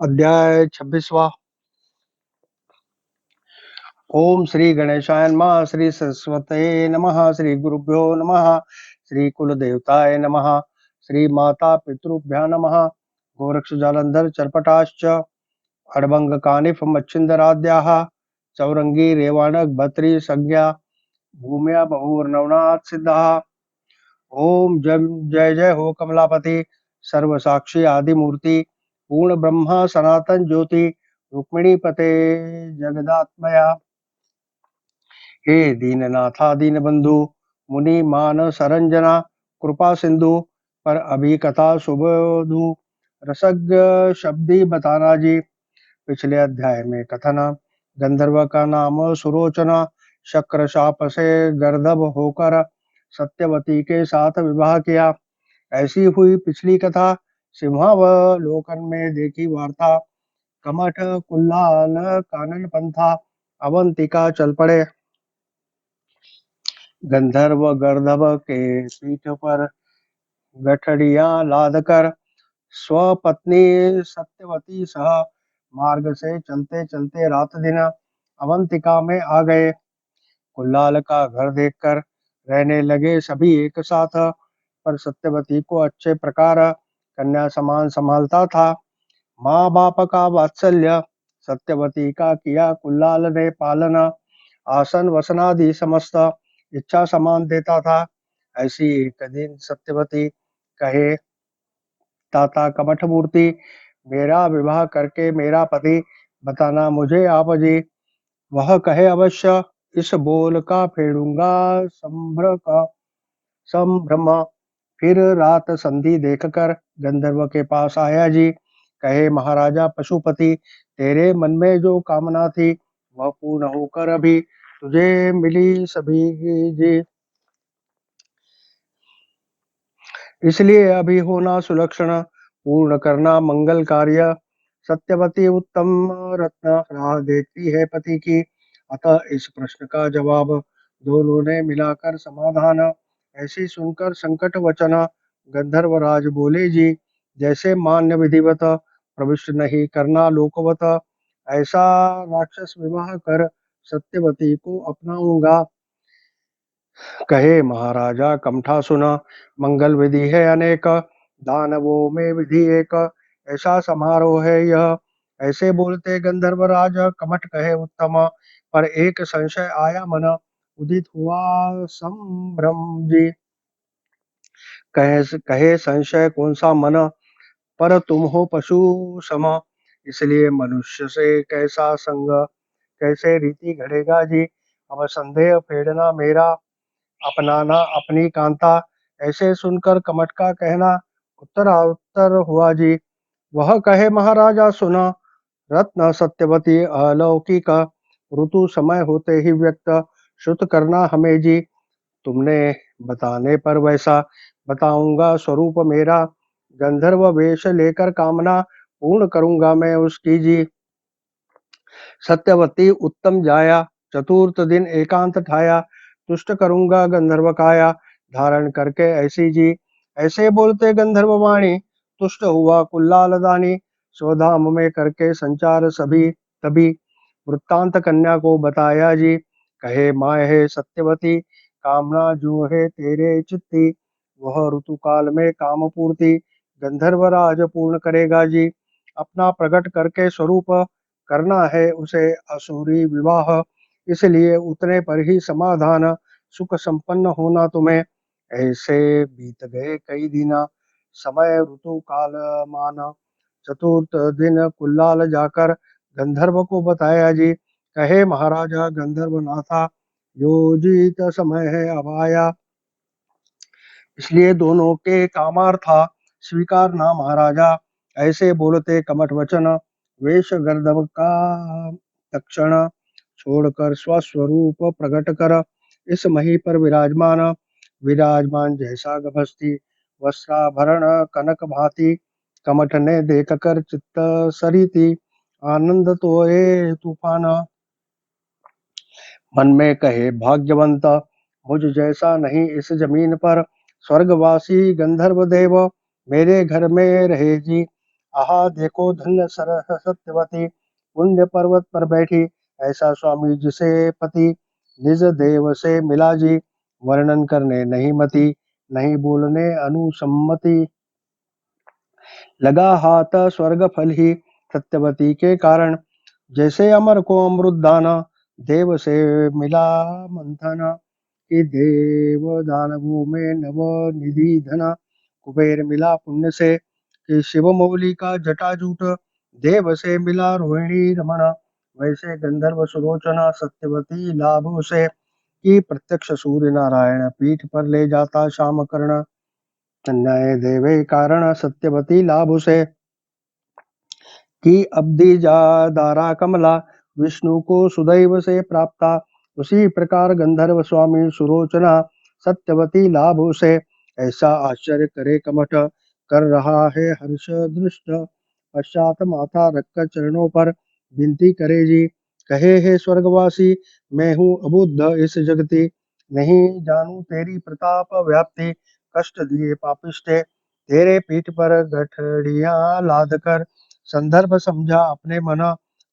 अध्याय 26वां। ओम श्री गणेशाय नमः। श्री सरस्वते नमः। श्री गुरुभ्यो नमः। श्री कुल देवताय नमः। श्री माता पितृभ्या नमः। गोरक्ष जालंधर चरपटाश्च अड़बंग कानिफ मच्छिंदराद्याः चौरंगी रेवाणक भत्री संज्ञा भूम्या बहुर्नवनाथ सिद्धाः। ओम जय जय जय हो कमलापति सर्व साक्षी आदि मूर्ति पूर्ण ब्रह्मा सनातन ज्योति रुक्मिणी पते जगदात्मया। हे दीननाथा दीनबंधु मुनि मान सरंजना कृपा सिंधु पर अभी कथा सुबोधु रसज्ञ शब्दी बताना जी। पिछले अध्याय में कथन गंधर्व का नाम सुरोचना शक्र शाप से गर्दभ होकर सत्यवती के साथ विवाह किया। ऐसी हुई पिछली कथा। सिंहावलोकन में देखी वार्ता कमठ कुल्लाल कानन पंथा अवंतिका चल पड़े। गंधर्व गर्दभ के पीठ पर गठड़ियां लाद कर स्वपत्नी सत्यवती सह मार्ग से चलते चलते रात दिन अवंतिका में आ गए। कुल्लाल का घर देखकर रहने लगे सभी एक साथ, पर सत्यवती को अच्छे प्रकार कन्या समान संभालता था। माँ बाप का वात्सल्य सत्यवती का किया कुल्लाल ने पालन। आसन वसनादि समस्त इच्छा समान देता था। ऐसी एक दिन सत्यवती कहे, ताता कमठ मूर्ति मेरा विवाह करके मेरा पति बताना मुझे आप जी। वह कहे, अवश्य। इस बोल का फेरूंगा संभ्र का संभ्रम। फिर रात संधि देखकर गंधर्व के पास आया जी। कहे, महाराजा पशुपति तेरे मन में जो कामना थी वह पूर्ण होकर अभी तुझे मिली सभी जी। इसलिए अभी होना सुलक्षण पूर्ण करना मंगल कार्य। सत्यवती उत्तम रत्न राह देखती है पति की। अतः इस प्रश्न का जवाब दोनों ने मिलाकर समाधान। ऐसी सुनकर संकट वचन गंधर्वराज बोले जी। जैसे मान्य विधिवत प्रविष्ट नहीं करना लोकवत, ऐसा राक्षस विवाह कर सत्यवती को अपनाऊंगा। कहे, महाराजा कमठा सुना मंगल विधि है अनेक, दानवों में विधि एक, ऐसा समारोह है यह। ऐसे बोलते गंधर्वराज कमठ कहे, उत्तम पर एक संशय आया मन, उदित हुआ संभ्रम जी। कहे संशय कौन सा मन, पर तुम हो पशु सम, इसलिए मनुष्य से कैसा संग, कैसे रीति घड़ेगा जी। अब संदेह फेड़ना मेरा, अपनाना अपनी कांता। ऐसे सुनकर कमठ का कहना उत्तर हुआ जी। वह कहे, महाराजा सुना, रत्न सत्यवती अलौकिक, ऋतु समय होते ही व्यक्त श्रुत करना हमें जी। तुमने बताने पर वैसा बताऊंगा स्वरूप मेरा। गंधर्व वेश लेकर कामना पूर्ण करूंगा मैं उसकी जी। सत्यवती उत्तम जाया चतुर्थ दिन एकांत ठाया, तुष्ट करूंगा गंधर्व काया धारण करके ऐसी जी। ऐसे बोलते गंधर्व वाणी तुष्ट हुआ कुल्लाल दानी, स्वधाम में करके संचार सभी तभी वृत्तांत कन्या को बताया जी। कहे, माय है सत्यवती कामना जो है तेरे चित्ती, वह ऋतु काल में काम पूर्ति गंधर्वराज पूर्ण करेगा जी। अपना प्रकट करके स्वरूप करना है उसे असुरी विवाह, इसलिए उतने पर ही समाधान सुख संपन्न होना तुम्हें। ऐसे बीत गए कई दिन, समय ऋतु काल मान, चतुर्थ दिन कुल्लाल जाकर गंधर्व को बताया जी। कहे, महाराजा गंधर्व नाथा योजित समय है अब आया, इसलिए दोनों के कामार्था स्वीकार ना महाराजा। ऐसे बोलते कमठ वचन वेश गर्दभ का तक्षण, छोड़कर स्वस्वरूप प्रकट कर इस मही पर विराजमान। विराजमान जैसा गभस्ती वस्त्राभरण कनक भांति, कमठ ने देख कर चित्त सरिति आनंद तोए तूफान। मन में कहे, भाग्यवंत मुझ जैसा नहीं इस जमीन पर, स्वर्गवासी गंधर्व देव मेरे घर में रहे जी। आहा देखो धन्य सर सत्यवती, पुण्य पर्वत पर बैठी, ऐसा स्वामी जिसे पति निज देव से मिला जी। वर्णन करने नहीं मति, नहीं बोलने अनुसम्मति, लगा हाथ स्वर्ग फल ही सत्यवती के कारण। जैसे अमर को अमृत दाना, देव से मिला मंथन, कि देव दानवों में नव निधि धना। कुबेर मिला पुण्य से, कि शिव मौली का जटाजूट, देव से मिला रोहिणी रमण। वैसे गंधर्व सुलोचना सत्यवती लाभ से, कि प्रत्यक्ष सूर्य नारायण पीठ पर ले जाता श्याम कर्ण। न्याय देवे कारण सत्यवती लाभ से, कि अब्धि जा दारा कमला, विष्णु को सुदैव से प्राप्ता। उसी प्रकार गंधर्व स्वामी सुरोचना सत्यवती लाभ से, ऐसा आश्चर्य करे कमठ, कर रहा है हर्ष दृष्ट। पश्चात माथा रखकर चरणों पर विनती करे जी, कहे हे स्वर्गवासी, मैं हूँ अबुद्ध इस जगति, नहीं जानू तेरी प्रताप व्याप्ति। कष्ट दिए पापिष्टे, तेरे पीठ पर गठड़ियां लाद कर, संदर्भ समझा अपने मना।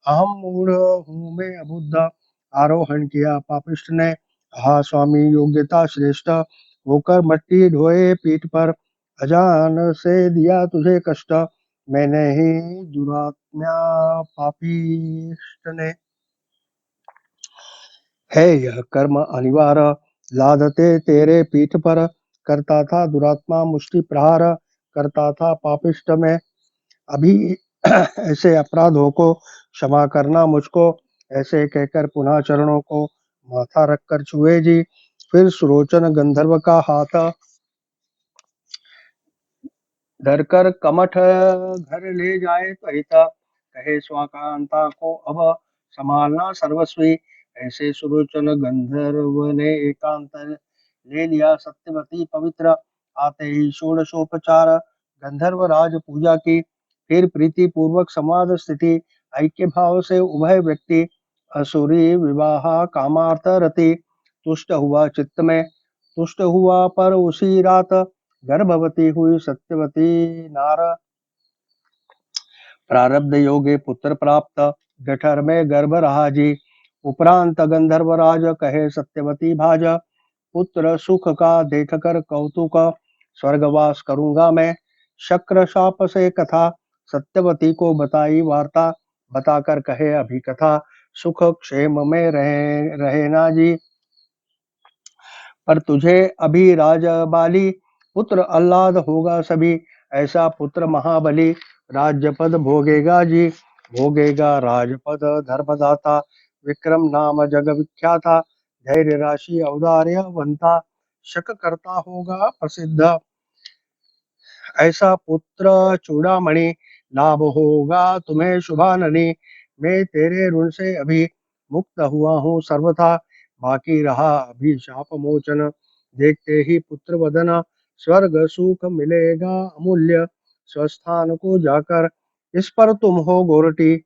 अहम मूढ़ हूँ मैं अबुद्ध, आरोहण किया पापिष्ट ने। हा स्वामी योग्यता श्रेष्ठ, होकर मट्टी ढोए पीठ पर, अजान से दिया तुझे कष्ट, मैंने ही दुरात्म्या पापिष्ट ने। है यह कर्म अनिवार्य, लादते तेरे पीठ पर, करता था दुरात्मा मुष्टि प्रहार, करता था पापिष्ट में। अभी ऐसे अपराधों को क्षमा करना मुझको, ऐसे कहकर पुनः चरणों को माथा रखकर छुए जी। फिर सुलोचन गंधर्व का हाथ धरकर कमठ घर ले जाए त्वरित, कहे स्वाकांता को अब संभालना सर्वस्वी। ऐसे सुलोचन गंधर्व ने एकांत ले लिया सत्यवती पवित्र, आते ही षोडशोपचार गंधर्व राज पूजा की। फिर प्रीति पूर्वक संवाद स्थिति, ऐक्य भाव से उभय व्यक्ति, असुरी विवाह कामार्थ रति। तुष्ट हुआ चित्त में, तुष्ट हुआ पर उसी रात, गर्भवती हुई सत्यवती नार। प्रारब्ध योगे पुत्र प्राप्त, जठर में गर्भ रहा जी। उपरांत गंधर्वराज कहे सत्यवती भाज, पुत्र सुख का देख कर कौतुक, स्वर्गवास करूंगा मैं। शक्र शाप से कथा, सत्यवती को बताई वार्ता, बताकर कहे अभी कथा, सुख क्षेम में रहे ना जी। पर तुझे अभी राजबाली, पुत्र अल्लाद होगा सभी, ऐसा पुत्र महाबली, राज्य पद भोगेगा जी। भोगेगा राजपद धर्मदाता, विक्रम नाम जग विख्याता, धैर्य राशि औदार्य वंता, शक करता होगा प्रसिद्ध। ऐसा पुत्र चूड़ामणि, लाभ होगा तुम्हें शुभाननि। मैं तेरे ऋण से अभी मुक्त हुआ हूँ सर्वथा, बाकी रहा अभिशाप मोचन। देखते ही पुत्र वदन, स्वर्ग सुख मिलेगा अमूल्य, स्वस्थान को जाकर इस पर तुम हो गोरटी।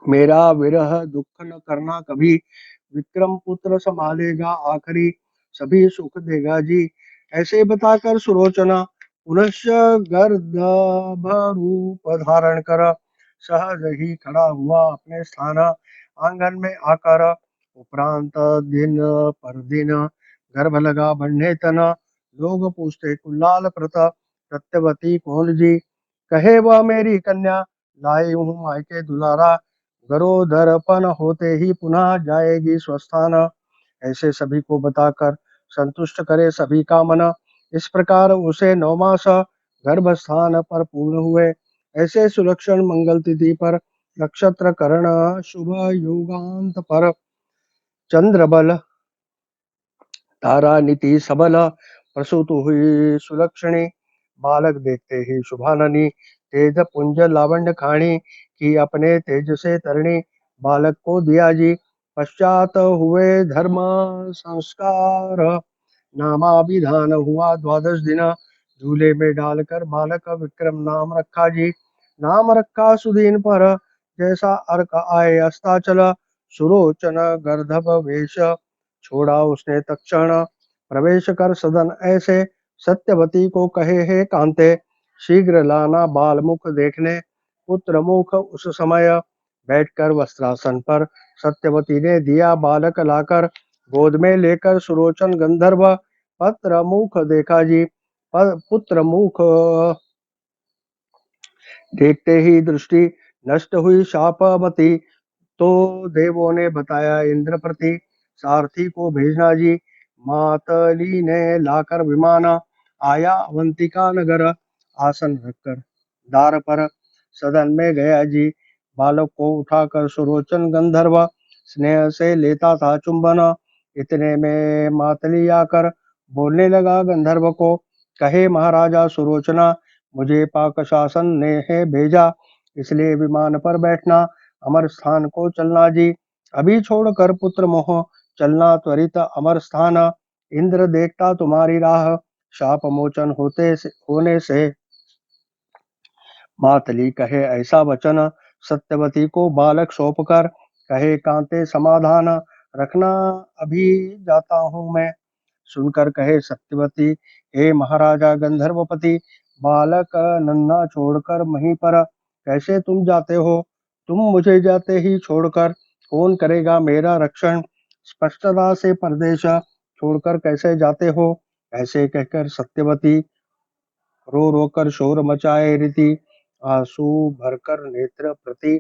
मेरा विरह दुख न करना कभी, विक्रम पुत्र संभालेगा आखिरी, सभी सुख देगा जी। ऐसे बताकर सुलोचना पुनश्च गर्दभ रूप धारण कर, सहज ही खड़ा हुआ अपने स्थान, आंगन में आकर। उपरांत दिन पर दिन गर्भ लगा बढ़ने तना, लोग पूछते कुल्लाल प्रत, सत्यवती कौन जी। कहे वह मेरी कन्या, लाई हूँ मायके दुलारा, गरोदरपन होते ही पुनः जाएगी स्वस्थान। ऐसे सभी को बताकर संतुष्ट करे सभी का मन, इस प्रकार उसे 9 मास गर्भ स्थान पर पूर्ण हुए। ऐसे सुलक्षण मंगल तिथि पर, नक्षत्र करण शुभ योगांत पर, चंद्र बल तारा नीति सबल, प्रसूत हुई सुलक्षणी, बालक देखते ही शुभाननी। तेज पुंज लावण्य खाणी, की अपने तेज से तरणी, बालक को दिया जी। पश्चात हुए धर्म संस्कार, नामाभिधान हुआ 12 दिन, झूले में डालकर बालक विक्रम नाम रखा जी। नाम रखा सुदीन पर, जैसा अर्क आए अस्ताचल, सुरोचन गर्दभ वेश, छोड़ा उसने तक्षण, प्रवेश कर सदन ऐसे, सत्यवती को कहे हे कांते, शीघ्र लाना बालमुख देखने। पुत्र मुख उस समय बैठकर वस्त्रासन पर सत्यवती ने दिया बालक लाकर। गोद में लेकर सुलोचन गंधर्व पत्र मुख देखा जी। पुत्र मुख देखते ही दृष्टि नष्ट हुई शापमती। तो देवों ने बताया इंद्र प्रति सारथी को भेजना जी। मातली ने लाकर विमान आया अवंतिका नगर। आसन रखकर द्वार पर सदन में गया जी। बालक को उठाकर सुरोचन गंधर्व स्नेह से लेता था चुंबन। इतने में मातली आकर बोलने लगा गंधर्व को, कहे महाराजा सुरोचना, मुझे पाक शासन ने है भेजा, इसलिए विमान पर बैठना, अमर स्थान को चलना जी। अभी छोड़कर पुत्र मोह चलना त्वरित अमर स्थान। इंद्र देखता तुम्हारी राह, शाप मोचन होने से। मातली कहे ऐसा वचन, सत्यवती को बालक सौंप कर कहे कांते समाधान, रखना अभी जाता हूँ मैं। सुनकर कहे सत्यवती, हे महाराजा गंधर्वपति, बालक नन्हा छोड़कर वहीं पर कैसे तुम जाते हो? तुम मुझे जाते ही छोड़कर कौन करेगा मेरा रक्षण? स्पष्टता से परदेश छोड़कर कैसे जाते हो? ऐसे कहकर सत्यवती रो रो कर शोर मचाए रीति, आंसू भरकर नेत्र प्रति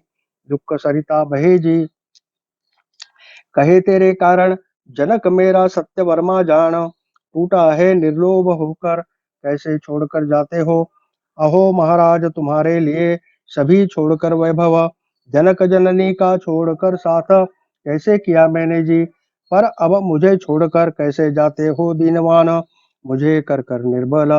दुख सरिता बहे जी। कहे तेरे कारण जनक मेरा सत्यवर्मा जान, टूटा है निर्लोभ होकर कैसे छोड़कर जाते हो? अहो महाराज तुम्हारे लिए सभी छोड़कर वैभव, जनक जननी का छोड़कर साथ कैसे किया मैंने जी। पर अब मुझे छोड़कर कैसे जाते हो दीनवान, मुझे कर कर निर्बल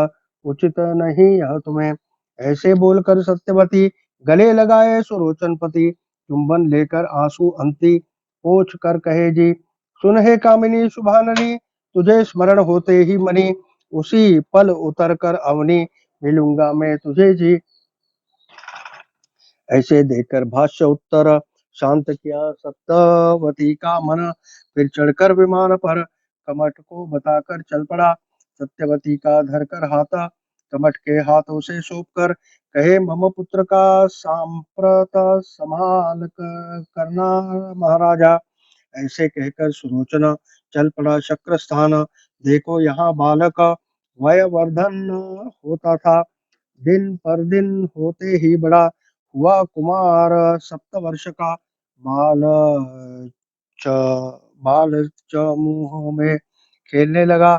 उचित नहीं यह तुम्हें। ऐसे बोलकर सत्यवती गले लगाए सुरोचनपति, चुंबन लेकर आंसू अंती पोंछ कर कहे जी। सुन हे कामिनी शुभाननी, तुझे स्मरण होते ही मनी, उसी पल उतर कर अवनी मिलूंगा मैं तुझे जी। ऐसे देखकर भाष्य उत्तर शांत किया सत्यवती का मन, फिर चढ़कर विमान पर कमठ को बताकर चल पड़ा। सत्यवती का धरकर हाथ कमठ के हाथों से सौंप कर कहे, मम पुत्र का सांप्रत संभाल करना महाराजा। ऐसे कहकर सुलोचना चल पड़ा शक्र स्थान। देखो यहाँ बालक वयवर्धन होता था, दिन पर दिन होते ही बड़ा हुआ कुमार, 7 वर्ष का बाल च बाल चमूह में खेलने लगा।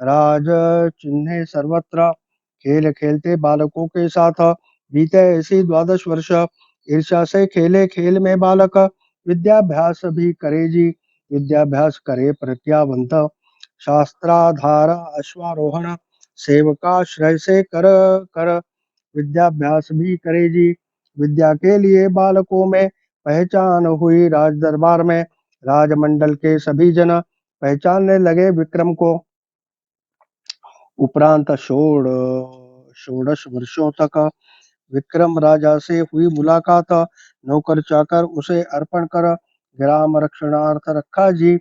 राज चिन्हे सर्वत्र खेल खेलते बालकों के साथ बीते ऐसी 12 वर्ष। ईर्ष्या से खेले खेल में बालक विद्याभ्यास भी करे जी। विद्याभ्यास करे प्रज्ञावंत, शास्त्राधार अश्वारोहण सेवकाश्रय से कर कर विद्याभ्यास भी करे जी। विद्या के लिए बालकों में पहचान हुई राज दरबार में। राजमंडल के सभी जन पहचानने लगे विक्रम को। उपरांत षोडश वर्षों तक विक्रम राजा से हुई मुलाकात। नौकर चाकर उसे अर्पण कर ग्राम रक्षणार्थ रखा जी।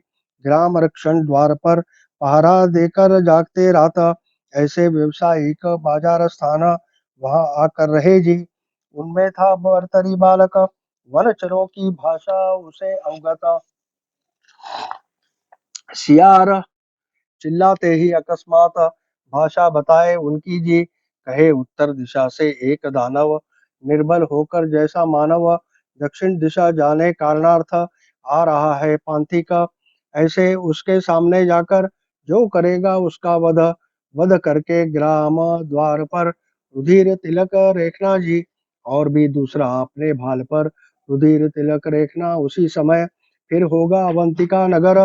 ग्राम रक्षण द्वार पर पहरा देकर जागते रात, ऐसे व्यवसायिक बाजार स्थान वहां आकर रहे जी। उनमें था बर्तरी बालक, वनचरों की भाषा उसे अवगत। सियार चिल्लाते ही अकस्मात भाषा बताए उनकी जी। कहे उत्तर दिशा से एक दानव निर्बल होकर जैसा मानव दक्षिण दिशा जाने कारणार्थ आ रहा है पांथी का, ऐसे उसके सामने जाकर जो करेगा उसका वध, वध करके ग्राम द्वार पर रुधिर तिलक रेखना जी। और भी दूसरा अपने भाल पर रुधिर तिलक रेखना। उसी समय फिर होगा अवंतिका नगर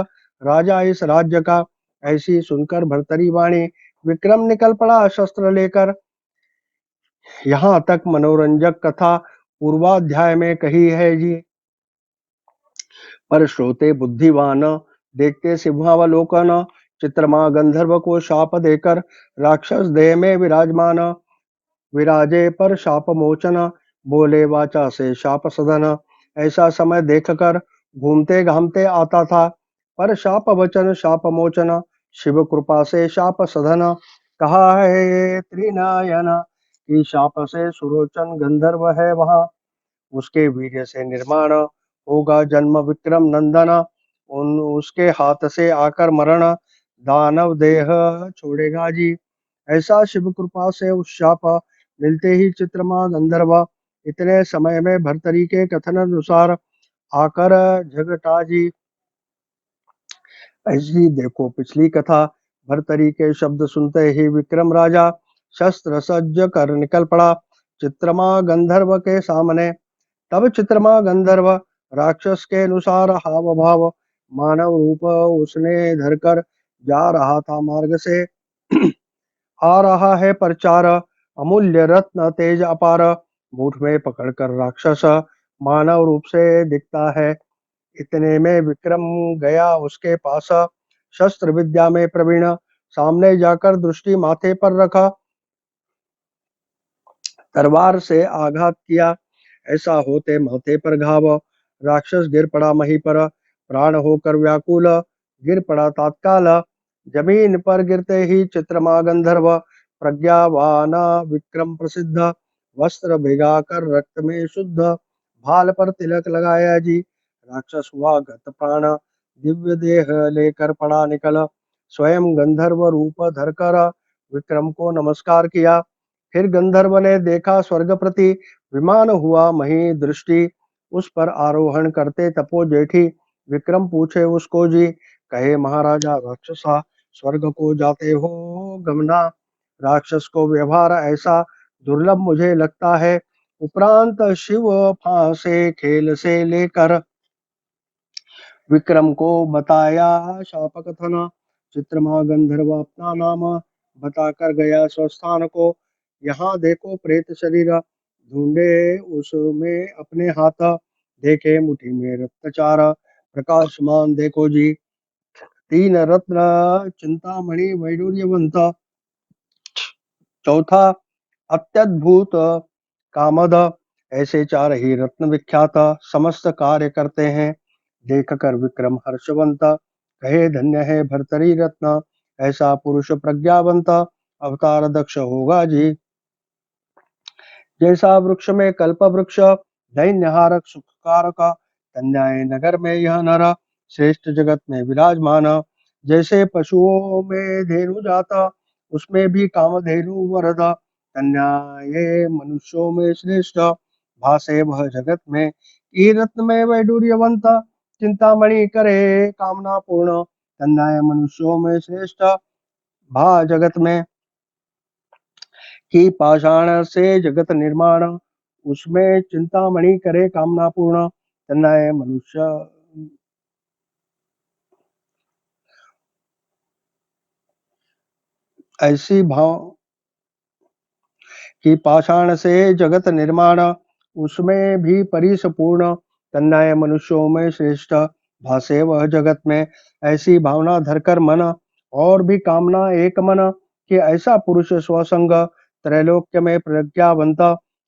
राजा इस राज्य का। ऐसी सुनकर भर्तरी वाणी विक्रम निकल पड़ा शस्त्र लेकर। यहाँ तक मनोरंजक कथा पूर्वाध्याय में कही है जी। पर श्रोते बुद्धिवान देखते सिंहावलोकन, चित्रमा गंधर्व को शाप देकर राक्षस देह में विराजमान, विराजे पर शाप मोचन, बोले वाचा से शाप सदन। ऐसा समय देखकर घूमते घामते आता था, पर शाप वचन शाप मोचन, शिव कृपा से शाप सधन। कहा है त्रिनयन, कि शाप से सुरोचन गंधर्व है वहाँ, उसके वीर्य से निर्माण होगा जन्म विक्रम नंदन, उन उसके हाथ से आकर मरण दानव देह छोड़ेगा जी। ऐसा शिव कृपा से उस शाप मिलते ही चित्रमा गंधर्व इतने समय में भर्तरी के कथन अनुसार आकर झगटा जी। ऐसी देखो पिछली कथा। भर्तरी के शब्द सुनते ही विक्रम राजा शस्त्र सज्ज कर निकल पड़ा चित्रमा गंधर्व के सामने। तब चित्रमा गंधर्व राक्षस के अनुसार हाव भाव मानव रूप उसने धरकर जा रहा था मार्ग से। आ रहा है प्रचार अमूल्य रत्न तेज अपार, मुठ में पकड़कर राक्षस मानव रूप से दिखता है। इतने में विक्रम गया उसके पास, शस्त्र विद्या में प्रवीण, सामने जाकर दृष्टि माथे पर रखा, तलवार से आघात किया। ऐसा होते माथे पर घाव, राक्षस गिर पड़ा मही पर, प्राण होकर व्याकुल गिर पड़ा तत्काल। जमीन पर गिरते ही चित्रमा गंधर्व प्रज्ञावान विक्रम प्रसिद्ध, वस्त्र भिगा कर रक्त में शुद्ध, भाल पर तिलक लगाया जी। राक्षस हुआ गत प्राण, दिव्य देह लेकर पड़ा निकल, स्वयं गंधर्व रूप धरकर विक्रम को नमस्कार किया। फिर गंधर्व ने देखा स्वर्ग प्रति विमान हुआ मही दृष्टि, उस पर आरोहण करते तपो जेठी। विक्रम पूछे उसको जी, कहे महाराजा राक्षसा स्वर्ग को जाते हो गमना, राक्षस को व्यवहार ऐसा दुर्लभ मुझे लगता है। उपरांत शिव फांसे खेल से लेकर विक्रम को बताया शाप कथन। चित्रमा गंधर्व अपना नाम बताकर गया स्वस्थान को। यहाँ देखो प्रेत शरीर, ढूंढे उसमें अपने हाथ, देखे मुट्ठी में रक्तचार प्रकाशमान देखो जी। तीन रत्न चिंतामणि वैडूर्यवंत, चौथा अत्यद्भुत कामद, ऐसे चार ही रत्न विख्यात समस्त कार्य करते हैं। देख कर विक्रम हर्षवंत, कहे धन्य है भर्तरी रत्न, ऐसा पुरुष प्रज्ञावंत अवतार दक्ष होगा जी। जैसा वृक्ष में कल्प वृक्ष, दैन्यहारक सुखकारक, कन्याय नगर में यह नर, श्रेष्ठ जगत में विराजमान। जैसे पशुओं में धेनु जाता, उसमें भी कामधेनु वरद, कन्याये मनुष्यों में श्रेष्ठ, भासे वह जगत में ई रत्न में वैडूर्यवंत, चिंतामणि करे कामना पूर्ण, कन्याय मनुष्यों में श्रेष्ठ, भा जगत में कि पाषाण से जगत निर्माण, उसमें चिंतामणि करे कामना पूर्ण, तन्नाय मनुष्य ऐसी भाव कि पाषाण से जगत निर्माण, उसमें भी परिसपूर्ण, तन्नाय मनुष्यों में श्रेष्ठ, भासे वह जगत में। ऐसी भावना धरकर मन और भी कामना एक मन, कि ऐसा पुरुष स्वसंग त्रैलोक्य में प्रज्ञावंत,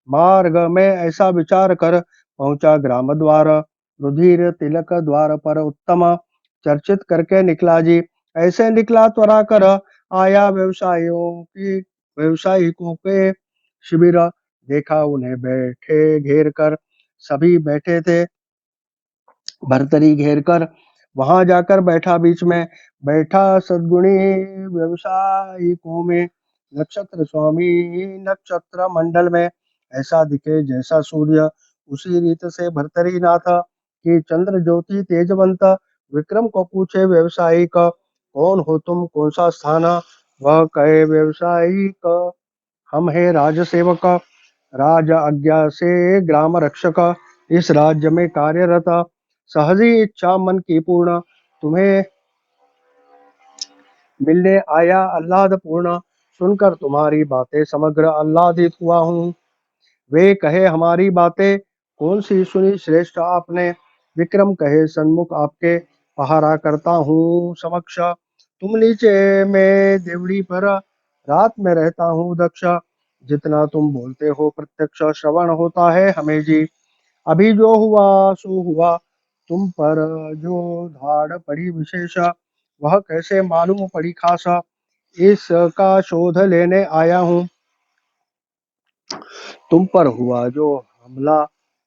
मार्ग में ऐसा विचार कर पहुंचा ग्राम द्वार, रुधिर तिलक द्वार पर उत्तम चर्चित करके निकला जी। ऐसे निकला त्वरा कर आया व्यवसायिकों के शिविर, देखा उन्हें बैठे घेर कर, सभी बैठे थे भर्तरी घेर कर। वहां जाकर बैठा बीच में, बैठा सद्गुणी व्यवसायिकों में, नक्षत्र स्वामी नक्षत्र मंडल में, ऐसा दिखे जैसा सूर्य उसी रीत से भर्तरी नाथ, कि चंद्र ज्योति तेजवंत। विक्रम को पूछे व्यवसायिक, कौन हो तुम कौन सा स्थान, वह कहे व्यवसायिक हम है राजसेवक, राज आज्ञा से ग्राम रक्षक, इस राज्य में कार्यरत, सहजी इच्छा मन की पूर्ण, तुम्हें मिलने आया आह्लाद पूर्ण, सुनकर तुम्हारी बातें समग्र आह्लादित हुआ हूँ। वे कहे हमारी बातें कौन सी सुनी श्रेष्ठ आपने, विक्रम कहे सन्मुख आपके पहारा करता हूँ समक्ष, तुम नीचे मैं देवड़ी पर रात में रहता हूँ दक्ष, जितना तुम बोलते हो प्रत्यक्ष श्रवण होता है हमें जी। अभी जो हुआ सो हुआ, तुम पर जो धाड़ पड़ी विशेष, वह कैसे मालूम पड़ी खासा, इसका शोध लेने आया हूँ। तुम पर हुआ जो हमला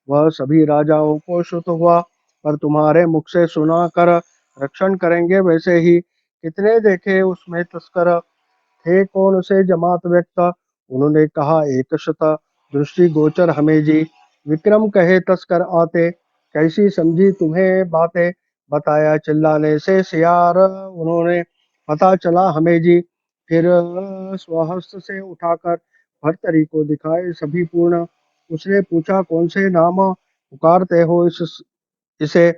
वह सभी राजाओं को श्रुत हुआ, पर तुम्हारे मुख से सुना कर रक्षण करेंगे वैसे ही। कितने देखे उसमें तस्कर, थे कौन से जमात व्यक्त, उन्होंने कहा एक शत, दृष्टि गोचर हमें जी। विक्रम कहे तस्कर आते, कैसी समझी तुम्हें बातें, बताया चिल्लाने से सियार उन्होंने, पता चला हमें जी। फिर स्वहस्त से उठाकर भर्तरी को दिखाए सभी पूर्ण, उसने पूछा कौन से नाम पुकारते हो इसे।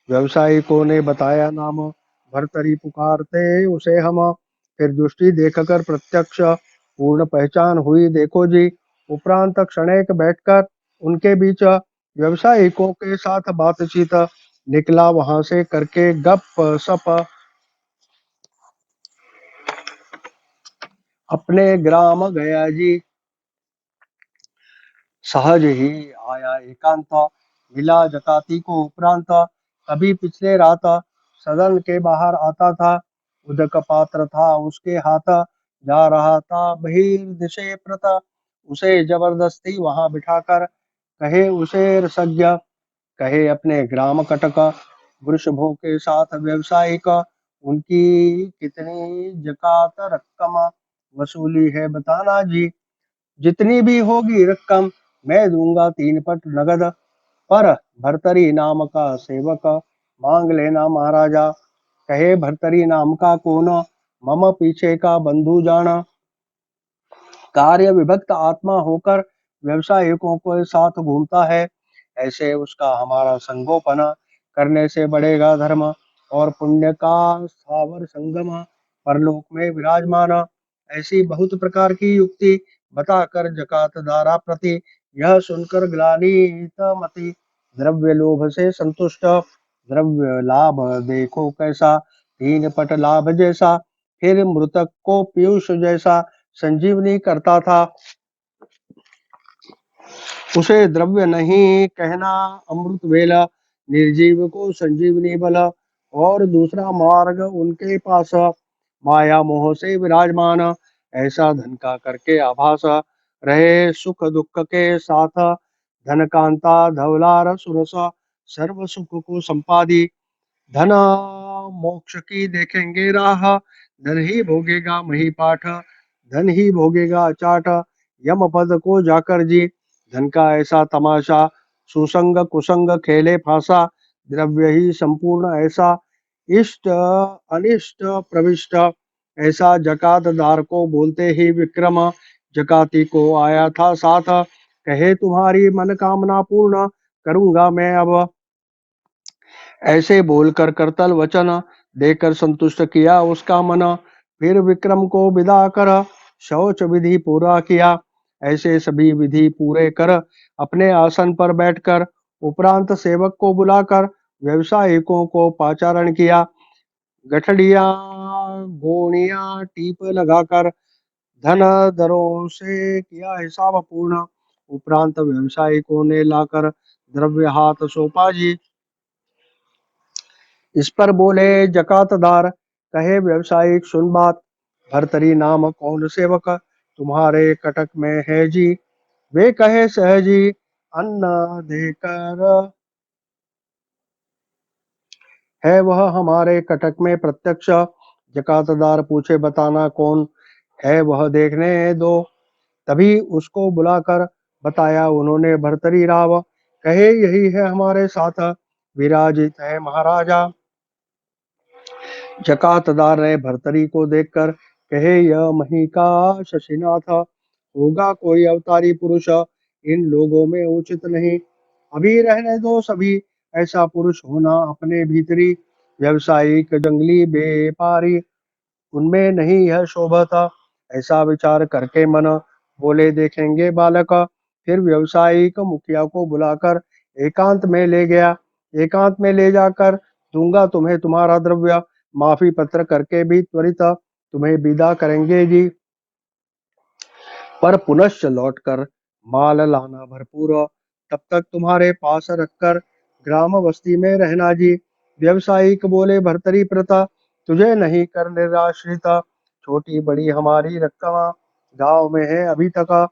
व्यवसायिकों ने बताया नाम, भर्तरी पुकारते उसे हम। फिर दृष्टि देखकर प्रत्यक्ष पूर्ण पहचान हुई देखो जी। उपरांत क्षणेक बैठकर उनके बीच व्यवसायिकों के साथ बातचीत, निकला वहां से करके गप सप अपने ग्राम गया जी। सहज ही आया एकांत, मिला जकाती को उपरांत, कभी पिछले रात सदन के बाहर आता था, उदक पात्र था उसके हाथ, जा रहा था बहिर्दिशे प्रत, उसे जबरदस्ती वहां बिठाकर कहे उसे रसज्ञ, कहे अपने ग्राम कटक, वृषभों के साथ व्यवसायिक, उनकी कितनी जकात रकम वसूली है बताना जी। जितनी भी होगी रकम मैं दूंगा 3 पट नगद, पर भर्तरी नाम का सेवक मांग लेना महाराजा। कहे भर्तरी नाम का कौन, मम पीछे का बंधु जाना, कार्य विभक्त आत्मा होकर व्यवसायिकों के साथ घूमता है, ऐसे उसका हमारा संगोपन करने से बढ़ेगा धर्म, और पुण्य का स्थावर संगम परलोक में विराजमान। ऐसी बहुत प्रकार की युक्ति बताकर जकात दारा प्रति यह सुनकर ग्लानित मति, द्रव्य लोभ से संतुष्ट, द्रव्य लाभ देखो कैसा, 3 पट लाभ जैसा, फिर मृतक को पीयूष जैसा संजीवनी करता था। उसे द्रव्य नहीं कहना अमृत वेला, निर्जीव को संजीवनी बल, और दूसरा मार्ग उनके पास माया मोह से विराजमान, ऐसा धन का करके आभास, रहे सुख दुख के साथ, धन कांता धवलार सुरस, सर्व सुख को संपादी, धन मोक्ष की देखेंगे राह, धन ही भोगेगा मही पाठ, धन ही भोगेगा चाट, यम पद को जाकर जी। धन का ऐसा तमाशा, सुसंग कुसंग खेले फांसा, द्रव्य ही संपूर्ण ऐसा, इष्ट अनिष्ट प्रविष्ट, ऐसा जकातदार को बोलते ही विक्रम जकाती को आया था साथ, कहे तुम्हारी मन कामना पूर्ण करूंगा मैं अब, ऐसे बोलकर करतल वचन देकर संतुष्ट किया उसका मन। फिर विक्रम को विदा कर शौच विधि पूरा किया, ऐसे सभी विधि पूरे कर अपने आसन पर बैठकर उपरांत सेवक को बुलाकर व्यवसायिकों को पाचारण किया, गठड़िया गोनिया टीप लगाकर धन दरों से किया हिसाब पूर्ण। उपरांत व्यवसायिकों ने लाकर द्रव्य हाथ सौंपा जी। इस पर बोले जकातदार, कहे व्यवसायिक सुन बात, भर्तरी नाम कौन सेवक तुम्हारे कटक में है जी। वे कहे सहजी अन्न देकर है वह हमारे कटक में प्रत्यक्ष। जकातदार पूछे बताना कौन है वह देखने दो। तभी उसको बुलाकर बताया उन्होंने भर्तरी राव, कहे यही है हमारे साथ विराजित है महाराजा। जकातदार ने भर्तरी को देखकर कहे यह मही का शशिनाथ होगा कोई अवतारी पुरुष, इन लोगों में उचित नहीं, अभी रहने दो सभी, ऐसा पुरुष होना अपने भीतरी, व्यवसायिक जंगली व्यापारी उनमें नहीं यह शोभा था। ऐसा विचार करके मन बोले देखेंगे बालक। फिर व्यवसायिक मुखिया को बुलाकर एकांत में ले गया, एकांत में ले जाकर दूंगा तुम्हें तुम्हारा द्रव्य, माफी पत्र करके भी त्वरित तुम्हें विदा करेंगे जी, पर पुनश्च लौटकर माल लाना भरपूर, तब तक तुम्हारे पास रखकर ग्राम बस्ती में रहना जी। व्यवसायिक बोले भर्तरी प्रथा तुझे नहीं कर निराश्रित, छोटी बड़ी हमारी रकम गांव में है अभी तक,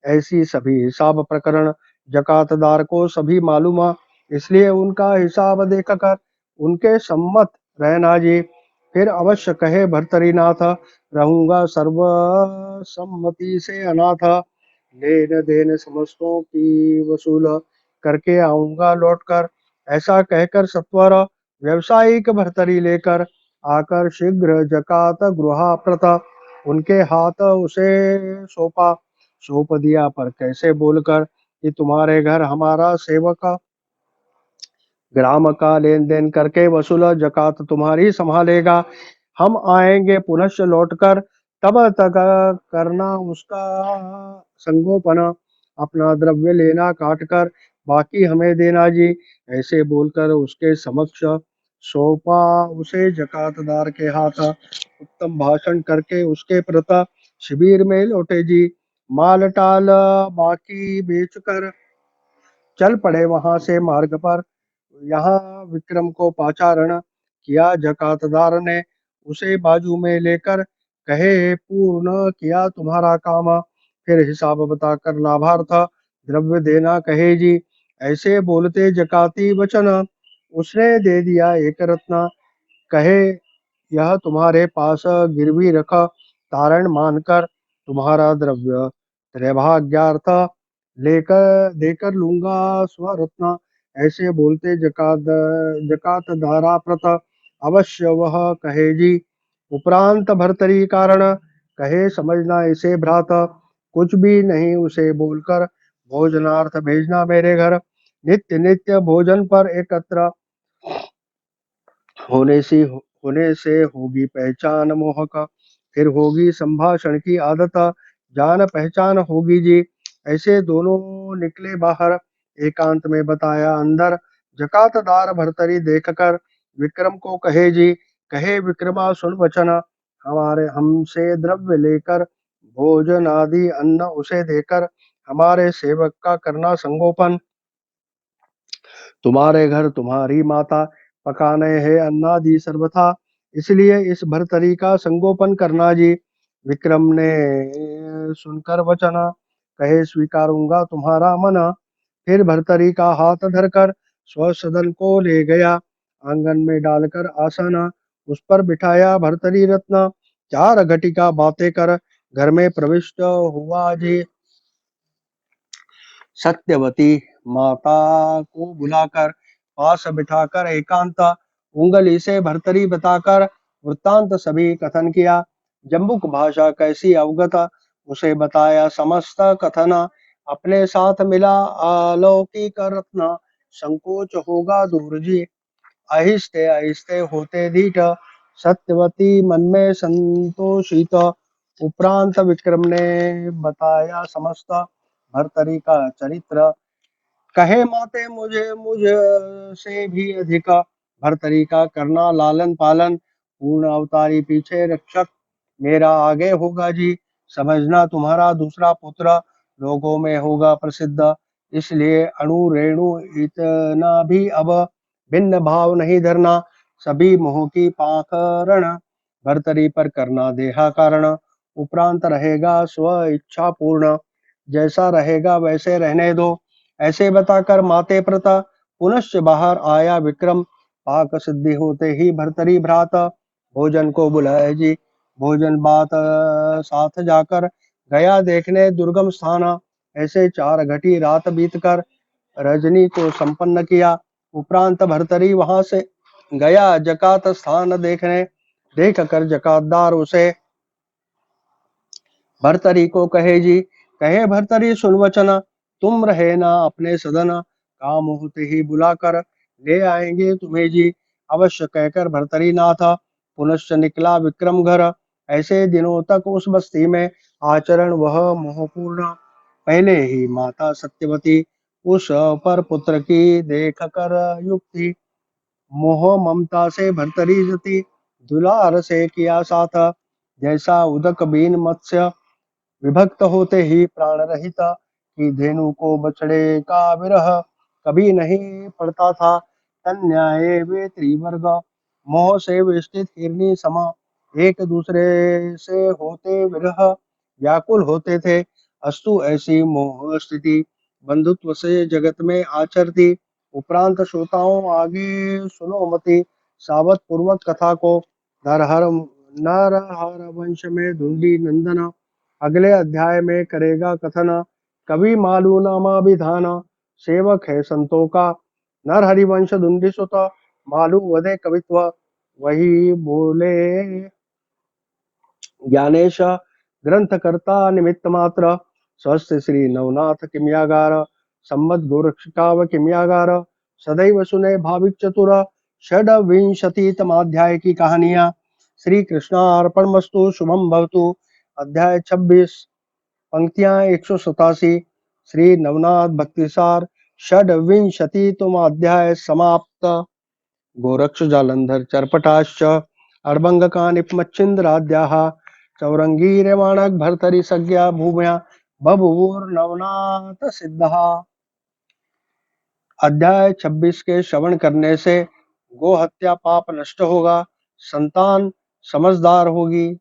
ऐसी सभी हिसाब प्रकरण जकातदार को सभी मालूम, इसलिए उनका हिसाब देखकर उनके सम्मत रहना जी। फिर अवश्य कहे भर्तरीनाथ, रहूंगा सर्व सम्मति से अनाथ, लेन देन समस्तों की वसूल करके आऊंगा लौट कर। ऐसा कहकर सत्वर व्यवसायिक भर्तरी लेकर आकर शीघ्र जकात गृहाप्रत उनके हाथ उसे सौंपा। सौंप दिया, पर कैसे बोलकर कि तुम्हारे घर हमारा सेवक ग्राम का लेन देन करके वसूल जकात तुम्हारी संभालेगा। हम आएंगे पुनश्च लौट कर, तब तक करना उसका संगोपन, अपना द्रव्य लेना काट कर, बाकी हमें देना जी। ऐसे बोलकर उसके समक्ष सौंपा उसे जकातदार के हाथ। उत्तम भाषण करके उसके प्रता शिविर में लौटे जी। माल टाल बाकी बेच कर चल पड़े वहां से मार्ग पर। यहाँ विक्रम को पाचारण किया जकातदार ने, उसे बाजू में लेकर कहे पूर्ण किया तुम्हारा काम। फिर हिसाब बताकर लाभार्थ द्रव्य देना कहे जी। ऐसे बोलते जकाती वचन उसने दे दिया एक रत्न, कहे यह तुम्हारे पास गिरवी रख, तारण मानकर तुम्हारा द्रव्य त्रैभाग्यार्थ लेकर देकर लूंगा स्वरत्न। ऐसे बोलते जकात धारा प्रत अवश्य वह कहे जी। उपरांत भर्तरी कारण कहे समझना इसे भ्रात, कुछ भी नहीं उसे बोलकर भोजनार्थ भेजना मेरे घर। नित्य नित्य भोजन पर एकत्र होने से होगी पहचान मोह का, फिर होगी संभाषण की आदत, जान पहचान होगी जी। ऐसे दोनों निकले बाहर, एकांत में बताया अंदर। जकातदार भर्तरी देखकर विक्रम को कहे जी। कहे विक्रमा सुन वचन, हमारे हमसे द्रव्य लेकर भोजन आदि अन्न उसे देकर हमारे सेवक का करना संगोपन। तुम्हारे घर तुम्हारी माता पकाने है अन्नादि सर्वथा, इसलिए इस भरतरी का संगोपन करना जी। विक्रम ने सुनकर वचन कहे स्वीकारूंगा तुम्हारा मन। फिर भरतरी का हाथ धरकर स्वसदन को ले गया, आंगन में डालकर आसन उस पर बिठाया भरतरी रत्न। चार घटिका बातें कर घर में प्रविष्ट हुआ जी। सत्यवती माता को बुलाकर पास बिठाकर एकांत उंगली से भर्तरी बताकर वृत्तांत सभी कथन किया। जम्बुक भाषा कैसी अवगत उसे बताया समस्त कथन। अपने साथ मिला अलौकिक रत्न, संकोच होगा दूर जी। आहिस्ते आहिस्ते होते धीट, सत्यवती मन में संतोषित। उपरांत विक्रम ने बताया समस्त भर्तरी का चरित्र। कहे माते मुझ से भी अधिक भर्तरी का करना लालन पालन। पूर्ण अवतारी पीछे रक्षक मेरा आगे होगा जी। समझना तुम्हारा दूसरा पुत्र लोगों में होगा प्रसिद्ध, इसलिए अणु रेणु इतना भी अब भिन्न भाव नहीं धरना। सभी मोह की पाकरण भर्तरी पर करना देहा कारण। उपरांत रहेगा स्व इच्छा पूर्ण, जैसा रहेगा वैसे रहने दो। ऐसे बताकर माते प्रता पुनश्च बाहर आया विक्रम। पाक सिद्धि होते ही भर्तरी भ्रात भोजन को बुलाए जी। भोजन बात साथ जाकर गया देखने दुर्गम स्थान। ऐसे चार घटी रात बीत कर रजनी को संपन्न किया। उपरांत भर्तरी वहां से गया जकात स्थान देखने। देख कर जकातदार उसे भर्तरी को कहे जी। कहे भर्तरी सुन वचन, तुम रहे ना अपने सदन, काम होते ही बुलाकर ले आएंगे तुम्हें जी। अवश्य कहकर भर्तरी नाथ पुनश्च निकला विक्रम घर। ऐसे दिनों तक उस बस्ती में आचरण वह मोहपूर्ण। पहले ही माता सत्यवती उस पर पुत्र की देख कर युक्ति, मोह ममता से भर्तरी जती, दुलार से किया साथ। जैसा उदक बीन मत्स्य विभक्त होते ही प्राण रहित, कि धेनु को बछड़े का विरह कभी नहीं पड़ता था। तन्याय वे त्रिवर्ग मोह से विस्तृत हिरनी समा, एक दूसरे से होते विरह व्याकुल होते थे। अस्तु ऐसी मोह स्थिति बंधुत्व से जगत में आचरती। उपरांत श्रोताओं आगे सुनो मति, सावध पूर्वक कथा को। नरहर नरहर वंश में धुंडी नंदन, अगले अध्याय में करेगा कथन। कवि मालू नामा विधान, सेवक है संतों का। नरहरिवंश धुंडी सुत, मालू वधे कवित्व। वही बोले ज्ञानेश, ग्रंथकर्ता निमित्त मात्र। स्वस्थ श्री नवनाथ किमियागार, सम्मत गोरक्षकाव किमियागार। सदैव सुने भाविक चतुर, षड्विंशतितमाध्याय की कहानियां। श्री कृष्णार्पणमस्तु, शुभम भवतु। अध्याय 26, पंक्तियां 187। श्री नवनाथ भक्तिसार, षड्विंशतितम अध्याय समाप्त। गोरक्ष जालंधर चर्पटाश्च, अर्भंगकानिपमच्छिन्द्राद्याः। चौरंगीर्यमाणक भर्तरि सज्ञा भूम्या, बभूवुर्नवनाथ सिद्धः। अध्याय 26 के श्रवण करने से गो हत्या पाप नष्ट होगा, संतान समझदार होगी,